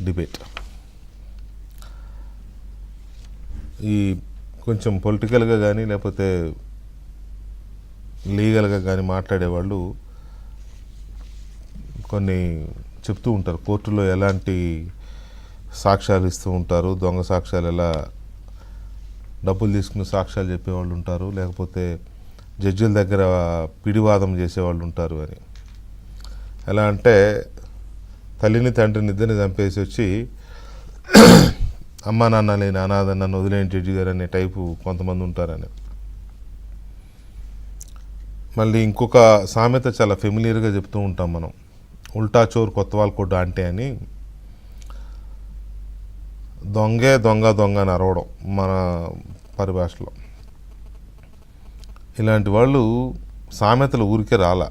Debate. ఈ కొంచెం పొలిటికల్గా కానీ లేకపోతే లీగల్గా కానీ మాట్లాడేవాళ్ళు కొన్ని చెప్తూ ఉంటారు. కోర్టులో ఎలాంటి సాక్ష్యాలు ఇస్తూ ఉంటారు, దొంగ సాక్ష్యాలు ఎలా డబ్బులు తీసుకుని సాక్ష్యాలు చెప్పేవాళ్ళు ఉంటారు, లేకపోతే జడ్జిల దగ్గర పిడివాదం చేసేవాళ్ళు ఉంటారు అని. ఎలా అంటే తల్లిని తండ్రిని ఇద్దరిని చంపేసి వచ్చి అమ్మా నాన్న లేని అనాథ, నన్ను వదిలేని జడ్జి గారు అనే టైపు కొంతమంది ఉంటారని. మళ్ళీ ఇంకొక సామెత చాలా ఫెమిలియర్గా చెప్తూ ఉంటాం మనం, ఉల్టా చోర్ కొత్తవాళ్ళు కొడ్డ అంటే అని. దొంగే దొంగ దొంగ అని అరవడం మన పరిభాషలో. ఇలాంటి వాళ్ళు సామెతలు ఊరికే రాల.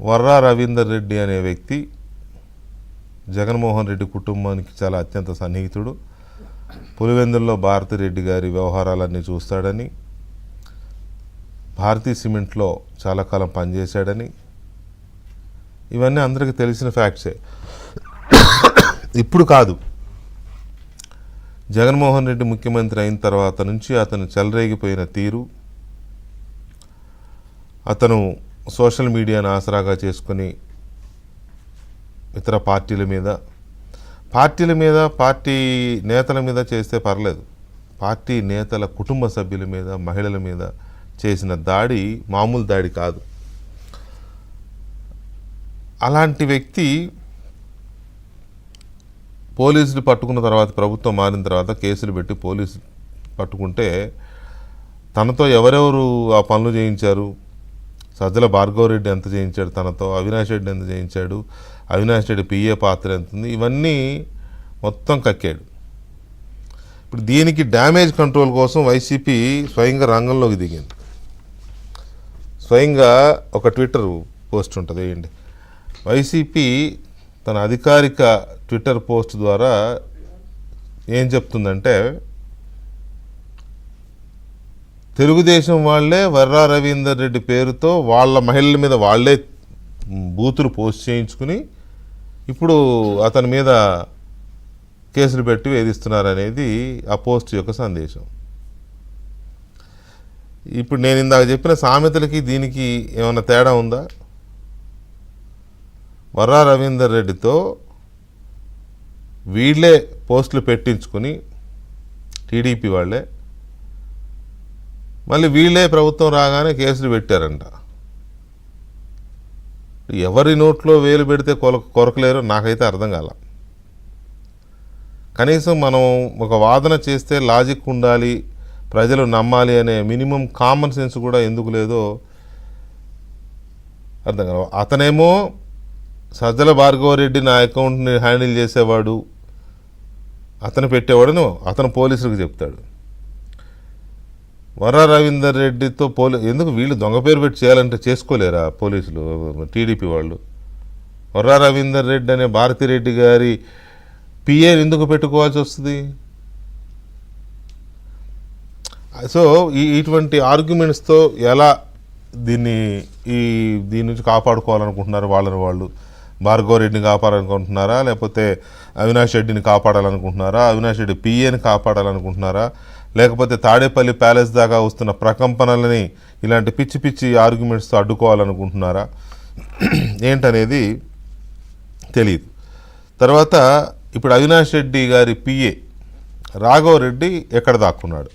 వర్రా రవీందర్ రెడ్డి అనే వ్యక్తి జగన్మోహన్ రెడ్డి కుటుంబానికి చాలా అత్యంత సన్నిహితుడు. పులివెందుల్లో భారతిరెడ్డి గారి వ్యవహారాలన్నీ చూస్తాడని, భారతీ సిమెంట్లో చాలా కాలం పనిచేశాడని, ఇవన్నీ అందరికీ తెలిసిన ఫ్యాక్ట్సే. ఇప్పుడు కాదు, జగన్మోహన్ రెడ్డి ముఖ్యమంత్రి అయిన తర్వాత నుంచి అతను చెలరేగిపోయిన తీరు, అతను సోషల్ మీడియాను ఆసరాగా చేసుకుని ఇతర పార్టీల మీద, పార్టీ నేతల మీద చేస్తే పర్లేదు, పార్టీ నేతల కుటుంబ సభ్యుల మీద, మహిళల మీద చేసిన దాడి మామూలు దాడి కాదు. అలాంటి వ్యక్తి పోలీసులు పట్టుకున్న తర్వాత, ప్రభుత్వం మారిన తర్వాత కేసులు పెట్టి పోలీసులు పట్టుకుంటే తనతో ఎవరెవరు ఆ పనులు చేయించారు, సజ్జల భార్గవరెడ్డి ఎంత చేయించాడు తనతో, అవినాష్ రెడ్డి ఎంత చేయించాడు, అవినాష్ రెడ్డి పిఏ పాత్ర ఎంత ఉంది, ఇవన్నీ మొత్తం కక్కాడు. ఇప్పుడు దీనికి డ్యామేజ్ కంట్రోల్ కోసం వైసీపీ స్వయంగా రంగంలోకి దిగింది. స్వయంగా ఒక ట్విట్టర్ పోస్ట్ ఉంటుంది, వేయండి. వైసీపీ తన అధికారిక ట్విట్టర్ పోస్ట్ ద్వారా ఏం చెప్తుందంటే, తెలుగుదేశం వాళ్ళే వర్రా రవీందర్ రెడ్డి పేరుతో వాళ్ళ మహిళల మీద వాళ్ళే బూతులు పోస్ట్ చేయించుకుని ఇప్పుడు అతని మీద కేసులు పెట్టి వేధిస్తున్నారనేది ఆ పోస్ట్ యొక్క సందేశం. ఇప్పుడు నేను ఇందాక చెప్పిన సామెతలకి దీనికి ఏమైనా తేడా ఉందా? వర్రా రవీందర్ రెడ్డితో వీళ్ళే పోస్టులు పెట్టించుకుని, టీడీపీ వాళ్ళే, మళ్ళీ వీళ్ళే ప్రభుత్వం రాగానే కేసులు పెట్టారంట. ఎవరి నోట్లో వేలు పెడితే కొరకలేరో నాకైతే అర్థం కాల. కనీసం మనం ఒక వాదన చేస్తే లాజిక్ ఉండాలి, ప్రజలు నమ్మాలి అనే మినిమం కామన్ సెన్స్ కూడా ఎందుకు లేదో అర్థం కాదు. అతనేమో సజ్జల భార్గవరెడ్డి నా అకౌంట్ని హ్యాండిల్ చేసేవాడు, అతను పెట్టేవాడను అతను పోలీసులకు చెప్తాడు. వర్రా రవీందర్ రెడ్డితో ఎందుకు వీళ్ళు దొంగ పేరు పెట్టి చేయాలంటే చేసుకోలేరా పోలీసులు, టీడీపీ వాళ్ళు? వర్రా రవీందర్ రెడ్డి అనే భారతిరెడ్డి గారి పిఏని ఎందుకు పెట్టుకోవాల్సి వస్తుంది? సో ఇటువంటి ఆర్గ్యుమెంట్స్తో ఎలా దీన్ని దీని నుంచి కాపాడుకోవాలనుకుంటున్నారు వాళ్ళని వాళ్ళు? భార్గవరెడ్డిని కాపాడాలనుకుంటున్నారా, లేకపోతే అవినాష్ రెడ్డిని కాపాడాలనుకుంటున్నారా, అవినాష్ రెడ్డి పిఏని కాపాడాలనుకుంటున్నారా, లేకపోతే తాడేపల్లి ప్యాలెస్ దాకా వస్తున్న ప్రకంపనలని ఇలాంటి పిచ్చి పిచ్చి ఆర్గ్యుమెంట్స్తో అడ్డుకోవాలనుకుంటున్నారా ఏంటనేది తెలియదు. తర్వాత ఇప్పుడు అవినాష్ రెడ్డి గారి పిఏ రాఘవరెడ్డి ఎక్కడ దాక్కున్నాడు,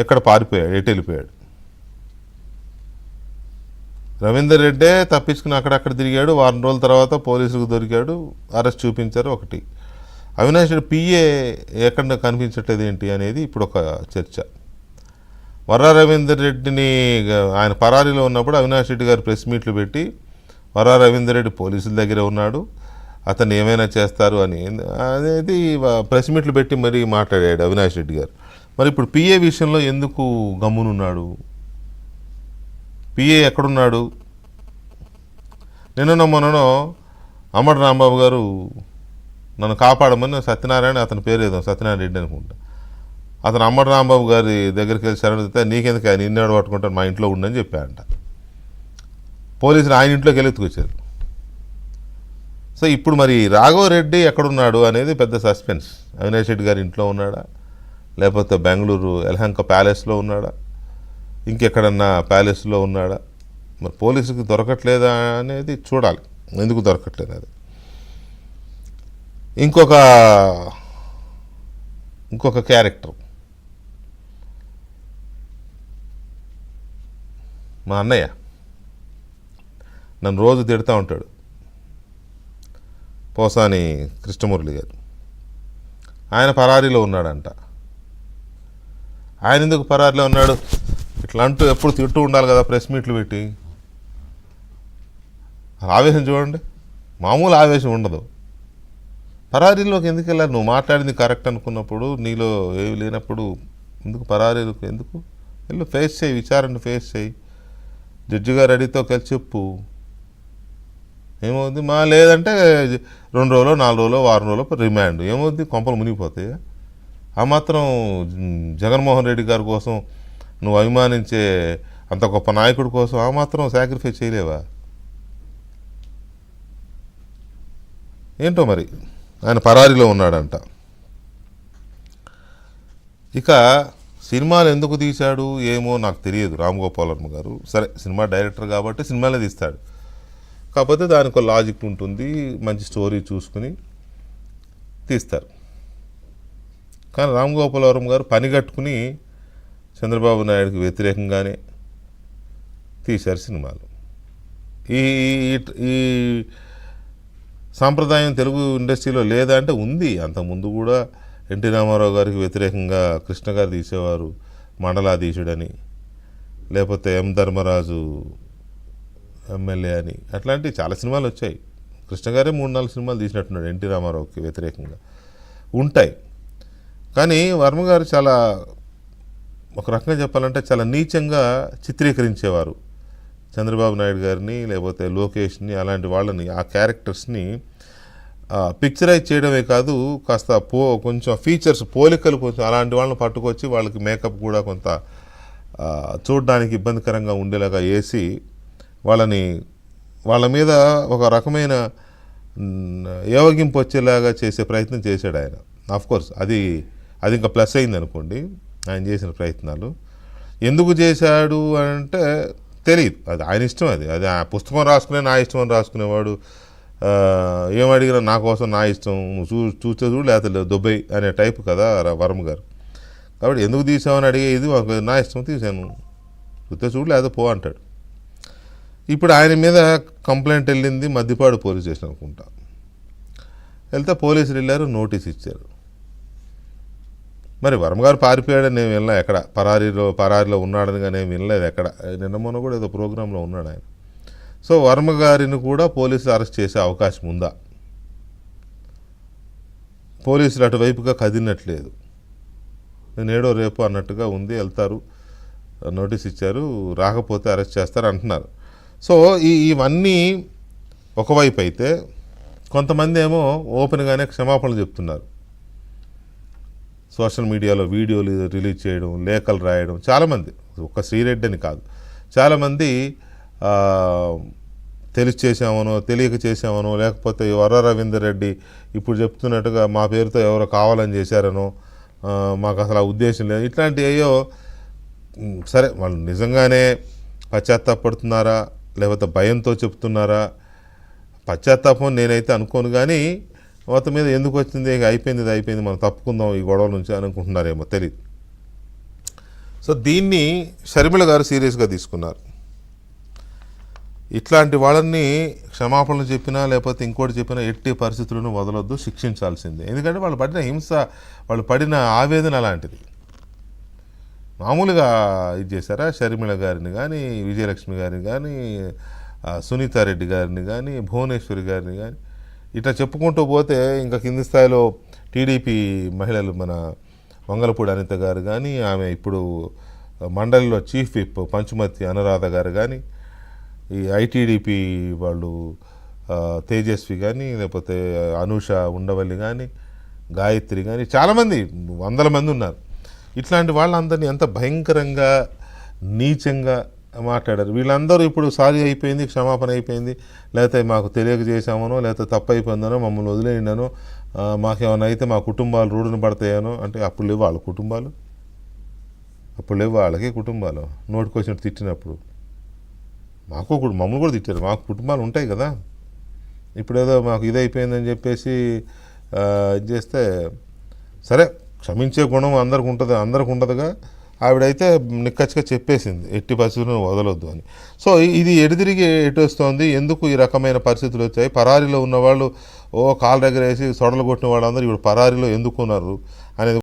ఎక్కడ పారిపోయాడు, ఎటు వెళ్ళిపోయాడు? రవీందర్ రెడ్డే తప్పించుకుని అక్కడక్కడ తిరిగాడు, వారం రోజుల తర్వాత పోలీసులకు దొరికాడు, అరెస్ట్ చూపించారు ఒకటి. అవినాష్ రెడ్డి పిఏ ఎక్కడ కనిపించట్లేదు ఏంటి అనేది ఇప్పుడు ఒక చర్చ. వర్రా రవీందర్ రెడ్డిని ఆయన పరారీలో ఉన్నప్పుడు అవినాష్ రెడ్డి గారు ప్రెస్ మీట్లు పెట్టి వర్రా రవీందర్ రెడ్డి పోలీసుల దగ్గరే ఉన్నాడు, అతను ఏమైనా చేస్తారు అని అనేది ప్రెస్ మీట్లు పెట్టి మరీ మాట్లాడాడు అవినాష్ రెడ్డి గారు. మరి ఇప్పుడు పిఏ విషయంలో ఎందుకు గమ్మునున్నాడు? పిఏ ఎక్కడున్నాడు? నిన్న మొన్ననో అమ్మడి రాంబాబు గారు నన్ను కాపాడమని సత్యనారాయణ, అతని పేరు ఏదో సత్యనారాయణ రెడ్డి అనుకుంటా, అతను అమ్మడి రాంబాబు గారి దగ్గరికి వెళ్ళి శరణితే నీకెందుకు ఆయన ఇన్నాడు పట్టుకుంటాను, మా ఇంట్లో ఉండని చెప్పాడంట. పోలీసులు ఆయన ఇంట్లోకి వెళ్ళి ఎత్తుకొచ్చారు. సో ఇప్పుడు మరి రాఘవరెడ్డి ఎక్కడున్నాడు అనేది పెద్ద సస్పెన్స్. అవినాష్ రెడ్డి గారి ఇంట్లో ఉన్నాడా, లేకపోతే బెంగళూరు యలహంక ప్యాలెస్లో ఉన్నాడా, ఇంకెక్కడన్నా ప్యాలెస్లో ఉన్నాడా? మరి పోలీసుకి దొరకట్లేదా అనేది చూడాలి, ఎందుకు దొరకట్లేదు అది. ఇంకొక క్యారెక్టర్ మా అన్నయ్య నన్ను రోజు తిడుతూ ఉంటాడు, పోసాని కృష్ణమురళి గారు. ఆయన పరారీలో ఉన్నాడంట. ఆయన ఎందుకు పరారీలో ఉన్నాడు? ఇట్లా అంటూ ఎప్పుడు తింటూ ఉండాలి కదా ప్రెస్ మీట్లు పెట్టి. ఆవేశం చూడండి, మామూలు ఆవేశం ఉండదు. పరారీలోకి ఎందుకు వెళ్ళాలి? నువ్వు మాట్లాడింది కరెక్ట్ అనుకున్నప్పుడు, నీలో ఏవి లేనప్పుడు ఎందుకు పరారీలకు? ఎందుకు వెళ్ళు, ఫేస్ చేయి, విచారణ ఫేస్ చేయి, జడ్జి గారు అడిగితే కలిసి చెప్పు. ఏమవుద్ది? లేదంటే 2 రోజులు 4 రోజులు వారం రోజులు రిమాండ్. ఏమవుద్ది? కొంపలు మునిగిపోతాయి. ఆ మాత్రం జగన్మోహన్ రెడ్డి గారి కోసం, నువ్వు అభిమానించే అంత గొప్ప నాయకుడి కోసం ఆ మాత్రం సాక్రిఫైస్ చేయలేవా? ఏంటో మరి ఆయన పరారీలో ఉన్నాడంట. ఇక సినిమాలు ఎందుకు తీశాడు ఏమో నాకు తెలియదు రామ్ గోపాల్ వర్మ గారు. సరే, సినిమా డైరెక్టర్ కాబట్టి సినిమాలే తీస్తాడు, కాకపోతే దానికి ఒక లాజిక్ ఉంటుంది, మంచి స్టోరీ చూసుకుని తీస్తారు. కానీ రామ్ గోపాల్ వర్మ గారు పని కట్టుకుని చంద్రబాబు నాయుడుకి వ్యతిరేకంగానే తీశారు సినిమాలు. ఈ ఈ సాంప్రదాయం తెలుగు ఇండస్ట్రీలో లేదా అంటే ఉంది. అంతకుముందు కూడా ఎన్టీ రామారావు గారికి వ్యతిరేకంగా కృష్ణ గారు తీసేవారు, మండలాధీశుడని, లేకపోతే ఎం ధర్మరాజు ఎమ్మెల్యే అని, అట్లాంటివి చాలా సినిమాలు వచ్చాయి. కృష్ణ గారే 3-4 సినిమాలు తీసినట్టున్నాడు ఎన్టీ రామారావుకి వ్యతిరేకంగా. ఉంటాయి. కానీ వర్మ గారు చాలా, ఒక రకంగా చెప్పాలంటే చాలా నీచంగా చిత్రీకరించేవారు చంద్రబాబు నాయుడు గారిని, లేకపోతే లోకేష్ని, అలాంటి వాళ్ళని, ఆ క్యారెక్టర్స్ని పిక్చరైజ్ చేయడమే కాదు, కాస్త కొంచెం ఫీచర్స్, పోలికలు కొంచెం అలాంటి వాళ్ళని పట్టుకొచ్చి వాళ్ళకి మేకప్ కూడా కొంత చూడడానికి ఇబ్బందికరంగా ఉండేలాగా వేసి వాళ్ళ మీద ఒక రకమైన ఏవగింపు వచ్చేలాగా చేసే ప్రయత్నం చేశాడు ఆయన. ఆఫ్కోర్స్ అది ఇంకా ప్లస్ అయింది అనుకోండి ఆయన చేసిన ప్రయత్నాలు. ఎందుకు చేశాడు అంటే తెలియదు, అది ఆయన ఇష్టం. అది ఆ పుస్తకం రాసుకునే నా ఇష్టం అని రాసుకునేవాడు. ఏమడిగినా నా కోసం నా ఇష్టం, నువ్వు చూస్తే చూడు లేకపోతే దుబ్బై అనే టైపు కదా వర్మ గారు. కాబట్టి ఎందుకు తీసామని అడిగేది నా ఇష్టం, తీసాను, చూస్తే చూడు లేదా పో అంటాడు. ఇప్పుడు ఆయన మీద కంప్లైంట్ వెళ్ళింది మద్దిపాడు పోలీస్ స్టేషన్ అనుకుంటా. వెళ్తే పోలీసులు వెళ్ళారు, నోటీస్ ఇచ్చారు. మరి వర్మ గారు పారిపోయాడని నేను వినలే ఎక్కడ, పరారీలో ఉన్నాడని కానీ నేను వినలేదు ఎక్కడ. నిన్న మొన్న కూడా ఏదో ప్రోగ్రాంలో ఉన్నాడు ఆయన. సో వర్మ గారిని కూడా పోలీసులు అరెస్ట్ చేసే అవకాశం ఉందా? పోలీసులు అటువైపుగా కదిలినట్లేదు. నేను ఏడో రేపు అన్నట్టుగా ఉంది, వెళ్తారు, నోటీస్ ఇచ్చారు, రాకపోతే అరెస్ట్ చేస్తారు అంటున్నారు. సో ఇవన్నీ ఒకవైపు అయితే, కొంతమంది ఏమో ఓపెన్గానే క్షమాపణలు చెప్తున్నారు. సోషల్ మీడియాలో వీడియోలు రిలీజ్ చేయడం, లేఖలు రాయడం, చాలామంది, ఒక్క శ్రీరెడ్డి అని కాదు, చాలామంది తెలిసి చేసామనో తెలియక చేసామనో, లేకపోతే వర రవీందర్ రెడ్డి ఇప్పుడు చెప్తున్నట్టుగా మా పేరుతో ఎవరో కావాలని చేశారనో, మాకు అసలు ఆ ఉద్దేశం లేదు, ఇట్లాంటి అయ్యో. సరే, వాళ్ళు నిజంగానే పశ్చాత్తాపడుతున్నారా లేకపోతే భయంతో చెప్తున్నారా? పశ్చాత్తాపం నేనైతే అనుకోను, కానీ మొత్తం మీద ఎందుకు వచ్చింది, అయిపోయింది, మనం తప్పుకుందాం ఈ గొడవ నుంచి అనుకుంటున్నారేమో తెలియదు. సో దీన్ని షర్మిల గారు సీరియస్గా తీసుకున్నారు. ఇట్లాంటి వాళ్ళని క్షమాపణలు చెప్పినా లేకపోతే ఇంకోటి చెప్పినా ఎట్టి పరిస్థితులను వదలొద్దు, శిక్షించాల్సిందే. ఎందుకంటే వాళ్ళు పడిన హింస, వాళ్ళు పడిన ఆవేదన అలాంటిది. మామూలుగా ఇది చేశారా? షర్మిల గారిని కానీ, విజయలక్ష్మి గారిని కానీ, సునీతారెడ్డి గారిని కానీ, భువనేశ్వరి గారిని కానీ, ఇట్లా చెప్పుకుంటూ పోతే ఇంకా కింది స్థాయిలో టీడీపీ మహిళలు, మన వంగలపూడి అనిత గారు కానీ, ఆమె ఇప్పుడు మండలిలో చీఫ్ విప్ పంచుమతి అనురాధ గారు కానీ, ఈ ఐటీడీపీ వాళ్ళు తేజస్వి కానీ, లేకపోతే అనూష ఉండవల్లి కానీ, గాయత్రి కానీ, చాలామంది 100 మంది ఉన్నారు. ఇట్లాంటి వాళ్ళందరినీ ఎంత భయంకరంగా నీచంగా మాట్లాడారు. వీళ్ళందరూ ఇప్పుడు సారీ అయిపోయింది, క్షమాపణ అయిపోయింది, లేకపోతే మాకు తెలియక చేశామనో, లేకపోతే తప్పు అయిపోయిందనో, మమ్మల్ని వదిలేయండనో, మాకేమైనా అయితే మా కుటుంబాలు రోడ్డున పడతాయనో. అంటే అప్పుడు లేవు వాళ్ళ కుటుంబాలు, అప్పుడు లేవు వాళ్ళకి కుటుంబాలు. నోటికి వచ్చినట్టు తిట్టినప్పుడు మమ్మల్ని కూడా తిట్టారు, మాకు కుటుంబాలు ఉంటాయి కదా. ఇప్పుడేదో మాకు ఇది అయిపోయిందని చెప్పేసి ఇది చేస్తే సరే, క్షమించే గుణం అందరికి ఉంటుందిగా. ఆవిడైతే నిక్కచ్చిగా చెప్పేసింది ఎట్టి పరిస్థితులను వదలొద్దు అని. సో ఇది ఎటు వస్తుంది, ఎందుకు ఈ రకమైన పరిస్థితులు వచ్చాయి, పరారీలో ఉన్నవాళ్ళు కాళ్ళ దగ్గర వేసి సొడలు కొట్టిన వాళ్ళందరూ ఇప్పుడు పరారీలో ఎందుకు ఉన్నారు అనేది